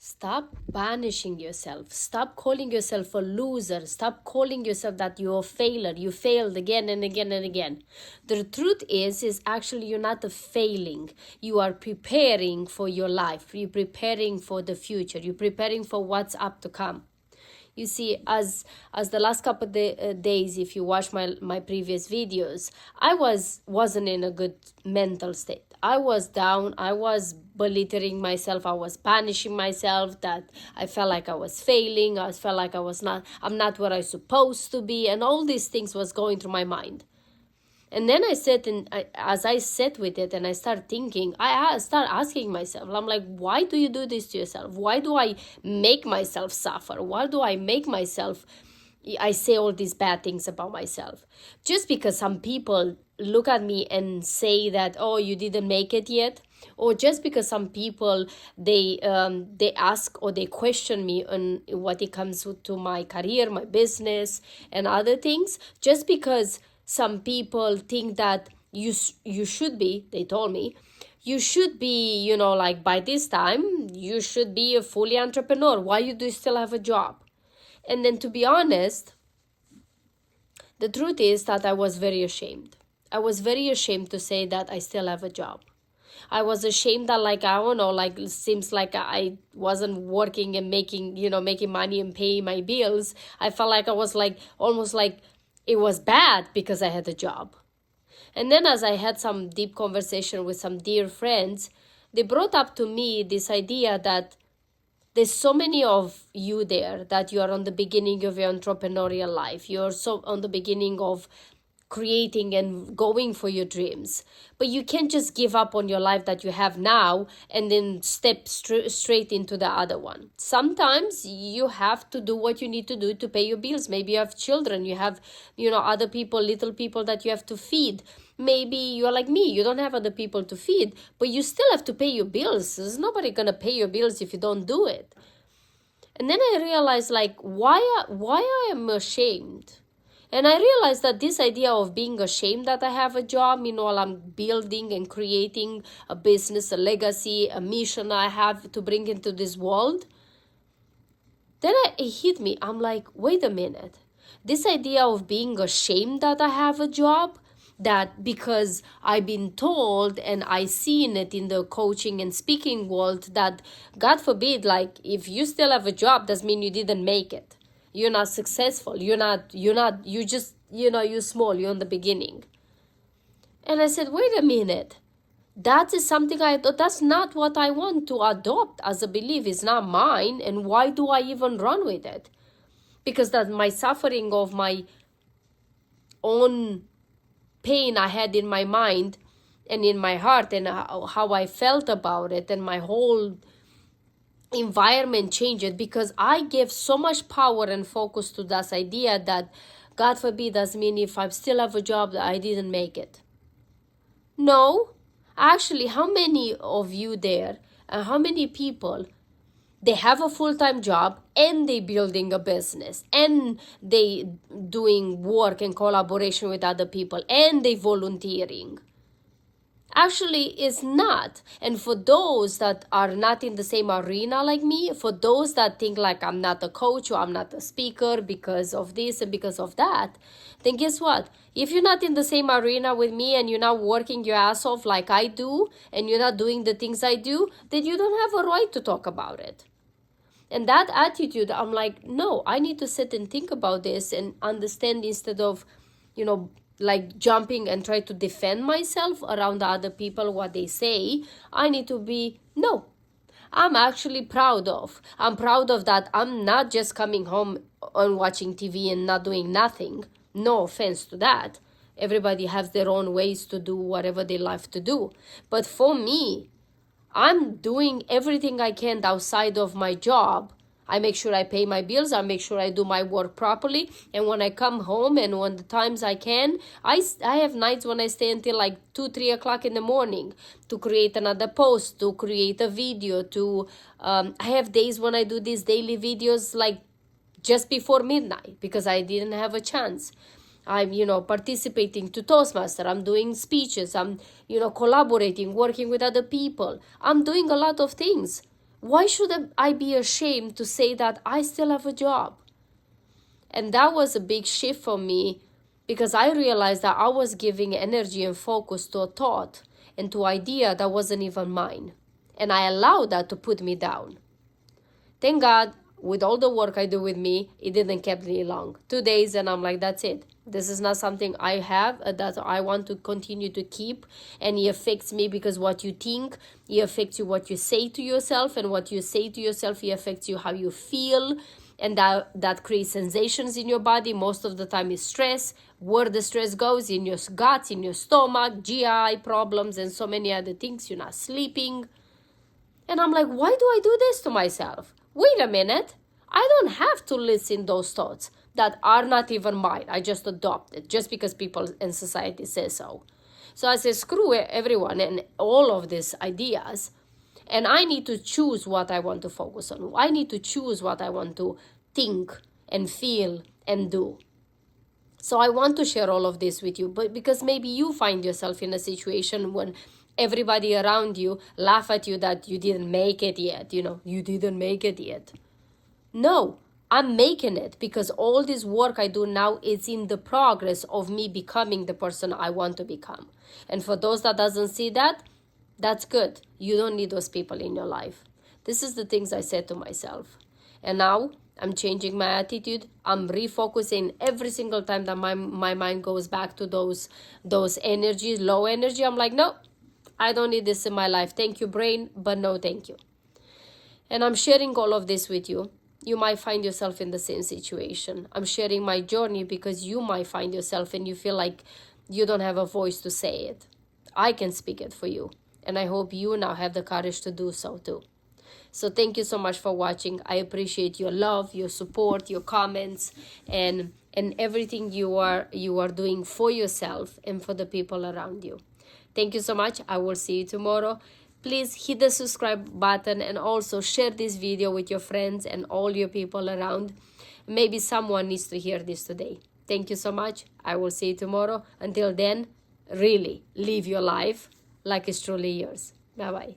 Stop banishing yourself. Stop calling yourself a loser. Stop calling yourself that you're a failure. You failed again and again and again. The truth is actually you're not a failing. You are preparing for your life. You're preparing for the future. You're preparing for what's up to come. You see, as the last couple of days, if you watch my previous videos, I wasn't in a good mental state. I was down. I was belittling myself. I was punishing myself, that I felt like I was failing. I felt like I'm not what I'm supposed to be. And all these things was going through my mind. And then as I sat with it and I start thinking, I start asking myself, I'm like, why do you do this to yourself? Why do I make myself suffer? Why do I make myself, I say all these bad things about myself? Just because some people look at me and say that, oh, you didn't make it yet? Or just because some people, they ask or they question me on what it comes to my career, my business, and other things, just because some people think that you should be, they told me, you should be, like by this time, you should be a fully entrepreneur. Why do you still have a job? And then to be honest, the truth is that I was very ashamed. I was very ashamed to say that I still have a job. I was ashamed that it seems like I wasn't working and making money and paying my bills. I felt like I was almost like it was bad because I had a job. And then as I had some deep conversation with some dear friends, they brought up to me this idea that there's so many of you there that you are on the beginning of your entrepreneurial life. You're so on the beginning of creating and going for your dreams. But you can't just give up on your life that you have now and then step straight into the other one. Sometimes you have to do what you need to do to pay your bills. Maybe you have children, you have, other people, little people that you have to feed. Maybe you're like me, you don't have other people to feed, but you still have to pay your bills. There's nobody gonna pay your bills if you don't do it. And then I realized why I am ashamed. And I realized that this idea of being ashamed that I have a job, while I'm building and creating a business, a legacy, a mission I have to bring into this world, then it hit me. I'm like, wait a minute. This idea of being ashamed that I have a job, that because I've been told and I seen it in the coaching and speaking world that, God forbid, if you still have a job, doesn't mean you didn't make it. You're not successful. You're small. You're in the beginning. And I said, wait a minute. That is something I thought, that's not what I want to adopt as a belief. It's not mine. And why do I even run with it? Because that my suffering of my own pain I had in my mind and in my heart and how I felt about it, and my whole environment changed because I gave so much power and focus to this idea that, God forbid, doesn't mean if I still have a job that I didn't make it. No, actually, how many of you there and how many people, they have a full-time job and they building a business and they doing work in collaboration with other people and they volunteering? Actually, it's not. And for those that are not in the same arena like me, for those that think like I'm not a coach or I'm not a speaker because of this and because of that, then guess what? If you're not in the same arena with me and you're not working your ass off like I do and you're not doing the things I do, then you don't have a right to talk about it. And that attitude, I'm like, no, I need to sit and think about this and understand, instead of, jumping and try to defend myself around the other people, what they say. I need to be, no, I'm actually proud of. I'm proud of that. I'm not just coming home and watching TV and not doing nothing. No offense to that. Everybody has their own ways to do whatever they love to do. But for me, I'm doing everything I can outside of my job. I make sure I pay my bills. I make sure I do my work properly. And when I come home and when the times I can, I have nights when I stay until 2, 3 o'clock in the morning to create another post, to create a video, I have days when I do these daily videos just before midnight because I didn't have a chance. I'm, participating to Toastmaster. I'm doing speeches. I'm, collaborating, working with other people. I'm doing a lot of things. Why should I be ashamed to say that I still have a job? And that was a big shift for me, because I realized that I was giving energy and focus to a thought and to idea that wasn't even mine. And I allowed that to put me down. Thank God, with all the work I do with me, it didn't keep me long. 2 days and I'm like, that's it. This is not something I have that I want to continue to keep. And it affects me, because what you think, it affects you what you say to yourself. And what you say to yourself, it affects you how you feel. And that creates sensations in your body. Most of the time is stress. Where the stress goes, in your guts, in your stomach, GI problems, and so many other things. You're not sleeping. And I'm like, why do I do this to myself? Wait a minute. I don't have to listen those thoughts that are not even mine. I just adopt it just because people in society say so. So I say, screw everyone and all of these ideas. And I need to choose what I want to focus on. I need to choose what I want to think and feel and do. So I want to share all of this with you, but because maybe you find yourself in a situation when everybody around you laugh at you that you didn't make it yet. You didn't make it yet. No, I'm making it, because all this work I do now is in the progress of me becoming the person I want to become. And for those that doesn't see that, that's good. You don't need those people in your life. This is the things I said to myself. And now I'm changing my attitude. I'm refocusing every single time that my mind goes back to those energies, low energy. I'm like, no, I don't need this in my life. Thank you, brain, but no thank you. And I'm sharing all of this with you. You might find yourself in the same situation. I'm sharing my journey because you might find yourself and you feel like you don't have a voice to say it. I can speak it for you. And I hope you now have the courage to do so too. So thank you so much for watching. I appreciate your love, your support, your comments, and everything you are doing for yourself and for the people around you. Thank you so much. I will see you tomorrow. Please hit the subscribe button and also share this video with your friends and all your people around. Maybe someone needs to hear this today. Thank you so much. I will see you tomorrow. Until then, really live your life like it's truly yours. Bye-bye.